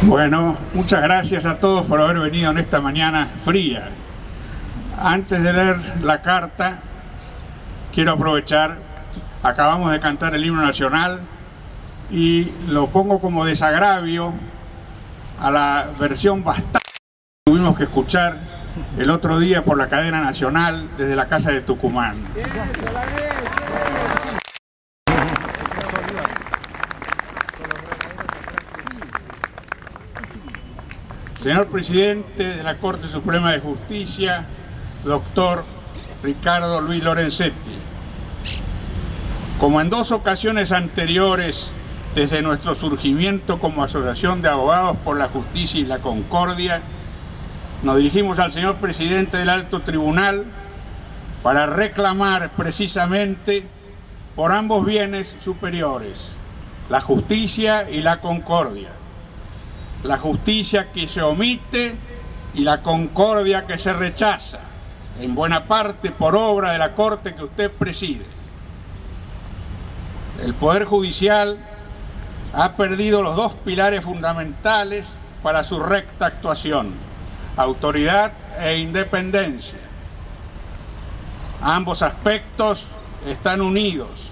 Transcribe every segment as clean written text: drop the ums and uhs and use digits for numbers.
Bueno, muchas gracias a todos por haber venido en esta mañana fría. Antes de leer la carta, quiero aprovechar, acabamos de cantar el himno nacional y lo pongo como desagravio a la versión bastante que tuvimos que escuchar el otro día por la cadena nacional desde la Casa de Tucumán. Señor Presidente de la Corte Suprema de Justicia, doctor Ricardo Luis Lorenzetti, como en dos ocasiones anteriores, desde nuestro surgimiento como Asociación de Abogados por la Justicia y la Concordia, nos dirigimos al señor Presidente del Alto Tribunal para reclamar precisamente por ambos bienes superiores, la justicia y la concordia. La justicia que se omite y la concordia que se rechaza, en buena parte por obra de la Corte que usted preside. El Poder Judicial ha perdido los dos pilares fundamentales para su recta actuación: autoridad e independencia. Ambos aspectos están unidos,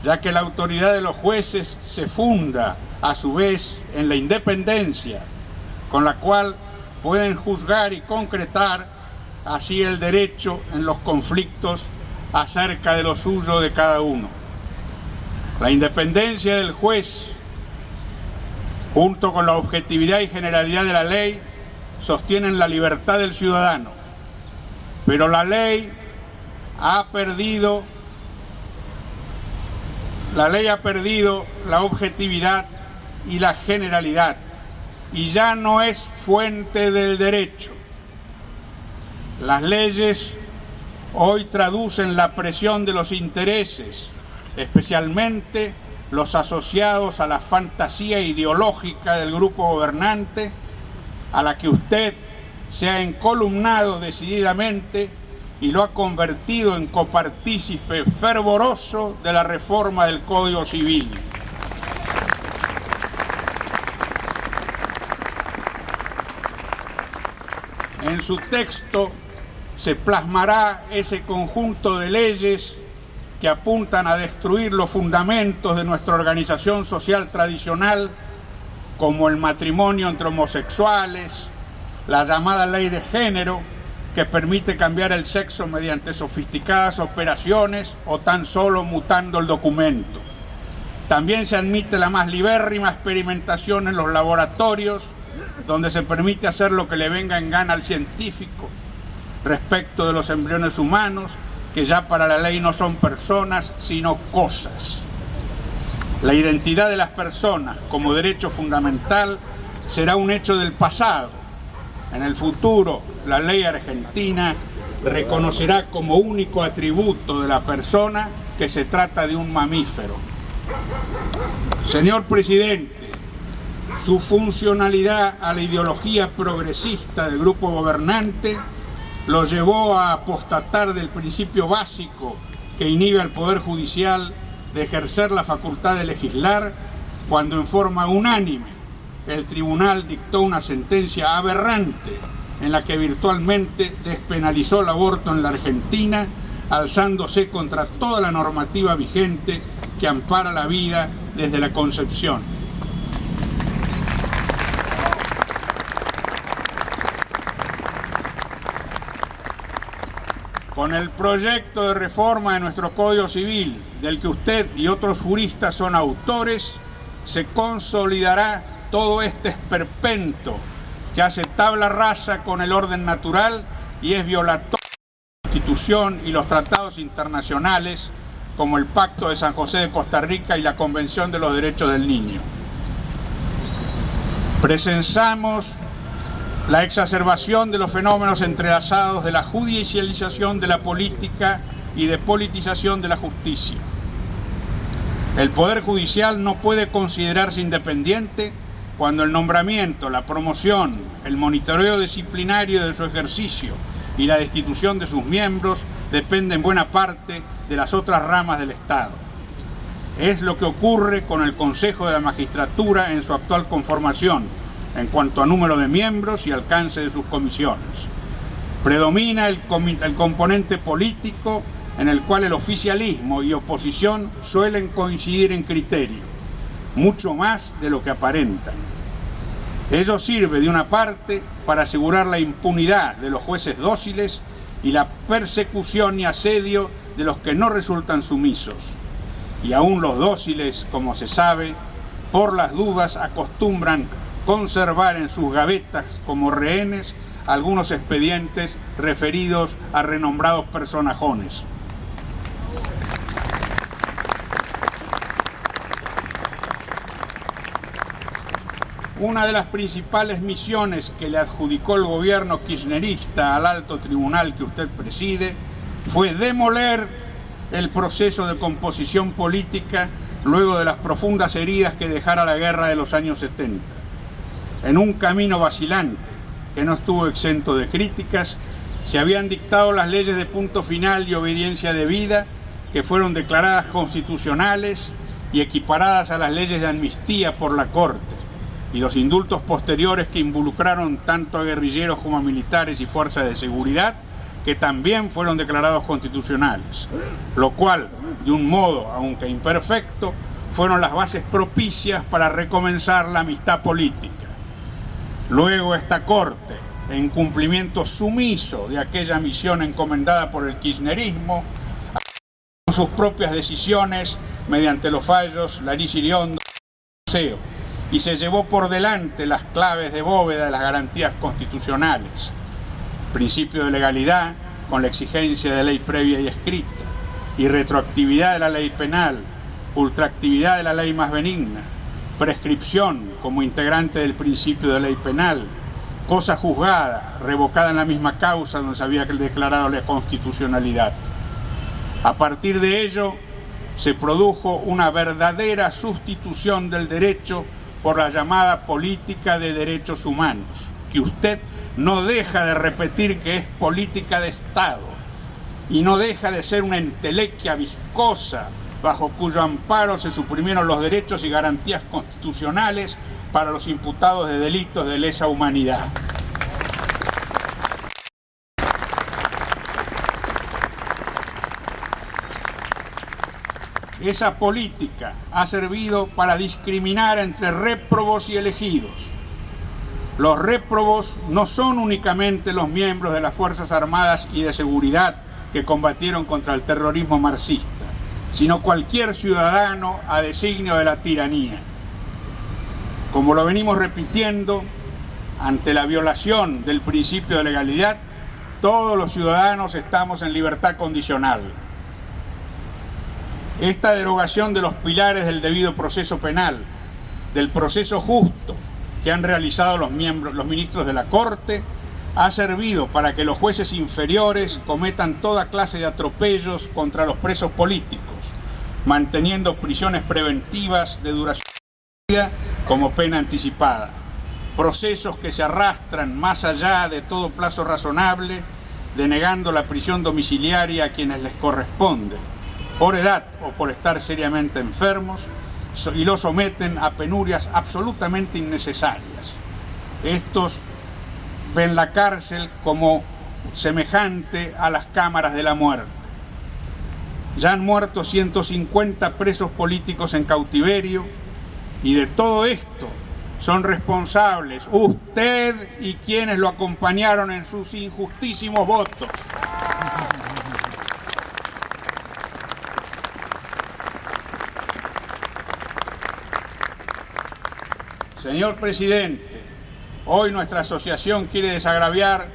ya que la autoridad de los jueces se funda a su vez en la independencia, con la cual pueden juzgar y concretar así el derecho en los conflictos acerca de lo suyo de cada uno. La independencia del juez, junto con la objetividad y generalidad de la ley, sostienen la libertad del ciudadano, pero la ley ha perdido la objetividad y la generalidad, y ya no es fuente del derecho. Las leyes hoy traducen la presión de los intereses, especialmente los asociados a la fantasía ideológica del grupo gobernante, a la que usted se ha encolumnado decididamente y lo ha convertido en copartícipe fervoroso de la reforma del Código Civil. En su texto se plasmará ese conjunto de leyes que apuntan a destruir los fundamentos de nuestra organización social tradicional, como el matrimonio entre homosexuales, la llamada ley de género, que permite cambiar el sexo mediante sofisticadas operaciones o tan solo mutando el documento. También se admite la más libérrima experimentación en los laboratorios, donde se permite hacer lo que le venga en gana al científico respecto de los embriones humanos, que ya para la ley no son personas, sino cosas. La identidad de las personas como derecho fundamental será un hecho del pasado. En el futuro, la ley argentina reconocerá como único atributo de la persona que se trata de un mamífero. Señor Presidente, su funcionalidad a la ideología progresista del grupo gobernante lo llevó a apostatar del principio básico que inhibe al Poder Judicial de ejercer la facultad de legislar, cuando en forma unánime el tribunal dictó una sentencia aberrante en la que virtualmente despenalizó el aborto en la Argentina, alzándose contra toda la normativa vigente que ampara la vida desde la concepción. Con el proyecto de reforma de nuestro Código Civil, del que usted y otros juristas son autores, se consolidará todo este esperpento que hace tabla rasa con el orden natural y es violatorio de la Constitución y los tratados internacionales, como el Pacto de San José de Costa Rica y la Convención de los Derechos del Niño. Presenciamos la exacerbación de los fenómenos entrelazados de la judicialización de la política y de politización de la justicia. El Poder Judicial no puede considerarse independiente cuando el nombramiento, la promoción, el monitoreo disciplinario de su ejercicio y la destitución de sus miembros depende en buena parte de las otras ramas del Estado. Es lo que ocurre con el Consejo de la Magistratura en su actual conformación, en cuanto a número de miembros y alcance de sus comisiones. Predomina el componente político, en el cual el oficialismo y oposición suelen coincidir en criterio, mucho más de lo que aparentan. Ello sirve, de una parte, para asegurar la impunidad de los jueces dóciles y la persecución y asedio de los que no resultan sumisos. Y aún los dóciles, como se sabe, por las dudas acostumbran conservar en sus gavetas como rehenes algunos expedientes referidos a renombrados personajones. Una de las principales misiones que le adjudicó el gobierno kirchnerista al alto tribunal que usted preside fue demoler el proceso de composición política luego de las profundas heridas que dejara la guerra de los años 70. En un camino vacilante, que no estuvo exento de críticas, se habían dictado las leyes de punto final y obediencia debida, que fueron declaradas constitucionales y equiparadas a las leyes de amnistía por la Corte, y los indultos posteriores que involucraron tanto a guerrilleros como a militares y fuerzas de seguridad, que también fueron declarados constitucionales, lo cual, de un modo, aunque imperfecto, fueron las bases propicias para recomenzar la amistad política. Luego esta Corte, en cumplimiento sumiso de aquella misión encomendada por el kirchnerismo, con sus propias decisiones, mediante los fallos Laris Iriondo y se llevó por delante las claves de bóveda de las garantías constitucionales: principio de legalidad, con la exigencia de ley previa y escrita, y retroactividad de la ley penal, ultraactividad de la ley más benigna, prescripción como integrante del principio de ley penal, cosa juzgada, revocada en la misma causa donde se había declarado la constitucionalidad. A partir de ello, se produjo una verdadera sustitución del derecho por la llamada política de derechos humanos, que usted no deja de repetir que es política de Estado y no deja de ser una entelequia viscosa bajo cuyo amparo se suprimieron los derechos y garantías constitucionales para los imputados de delitos de lesa humanidad. Esa política ha servido para discriminar entre réprobos y elegidos. Los réprobos no son únicamente los miembros de las Fuerzas Armadas y de Seguridad que combatieron contra el terrorismo marxista, sino cualquier ciudadano a designio de la tiranía. Como lo venimos repitiendo, ante la violación del principio de legalidad, todos los ciudadanos estamos en libertad condicional. Esta derogación de los pilares del debido proceso penal, del proceso justo que han realizado los ministros de la Corte, ha servido para que los jueces inferiores cometan toda clase de atropellos contra los presos políticos, manteniendo prisiones preventivas de duración como pena anticipada, procesos que se arrastran más allá de todo plazo razonable, denegando la prisión domiciliaria a quienes les corresponde, por edad o por estar seriamente enfermos, y los someten a penurias absolutamente innecesarias. Estos ven la cárcel como semejante a las cámaras de la muerte. Ya han muerto 150 presos políticos en cautiverio, y de todo esto son responsables usted y quienes lo acompañaron en sus injustísimos votos. Señor presidente, hoy nuestra asociación quiere desagraviar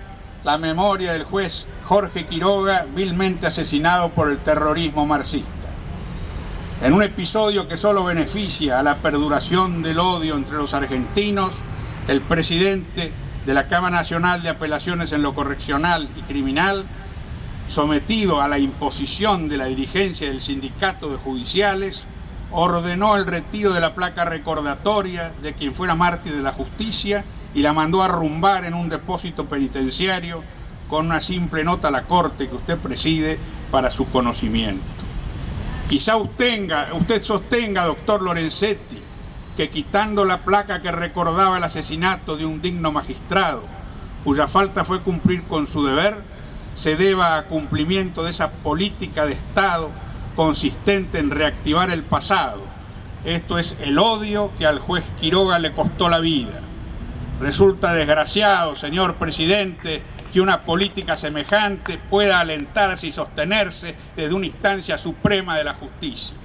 la memoria del juez Jorge Quiroga, vilmente asesinado por el terrorismo marxista. En un episodio que solo beneficia a la perduración del odio entre los argentinos, el presidente de la Cámara Nacional de Apelaciones en lo Correccional y Criminal, sometido a la imposición de la dirigencia del Sindicato de Judiciales, ordenó el retiro de la placa recordatoria de quien fuera mártir de la justicia y la mandó a arrumbar en un depósito penitenciario con una simple nota a la Corte que usted preside para su conocimiento. Quizá usted sostenga, doctor Lorenzetti, que, quitando la placa que recordaba el asesinato de un digno magistrado, cuya falta fue cumplir con su deber, se deba a cumplimiento de esa política de Estado consistente en reactivar el pasado. Esto es el odio que al juez Quiroga le costó la vida. Resulta desgraciado, señor presidente, que una política semejante pueda alentarse y sostenerse desde una instancia suprema de la justicia.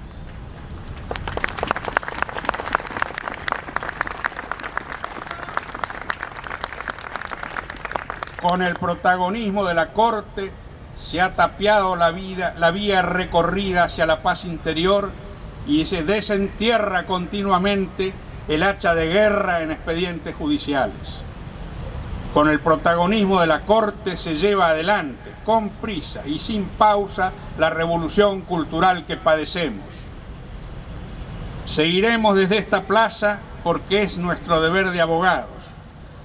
Con el protagonismo de la Corte se ha tapiado la vía recorrida hacia la paz interior y se desentierra continuamente el hacha de guerra en expedientes judiciales. Con el protagonismo de la Corte se lleva adelante, con prisa y sin pausa, la revolución cultural que padecemos. Seguiremos desde esta plaza porque es nuestro deber de abogados,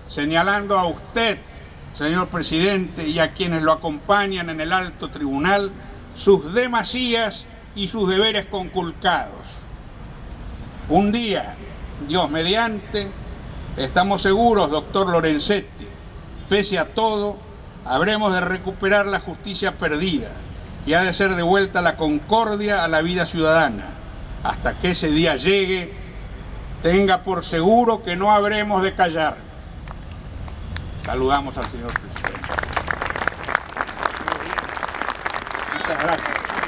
señalando a usted, señor presidente, y a quienes lo acompañan en el alto tribunal, sus demasías y sus deberes conculcados. Un día, Dios mediante, estamos seguros, doctor Lorenzetti, pese a todo, habremos de recuperar la justicia perdida y ha de ser devuelta la concordia a la vida ciudadana. Hasta que ese día llegue, tenga por seguro que no habremos de callar. Saludamos al señor presidente. Muchas gracias.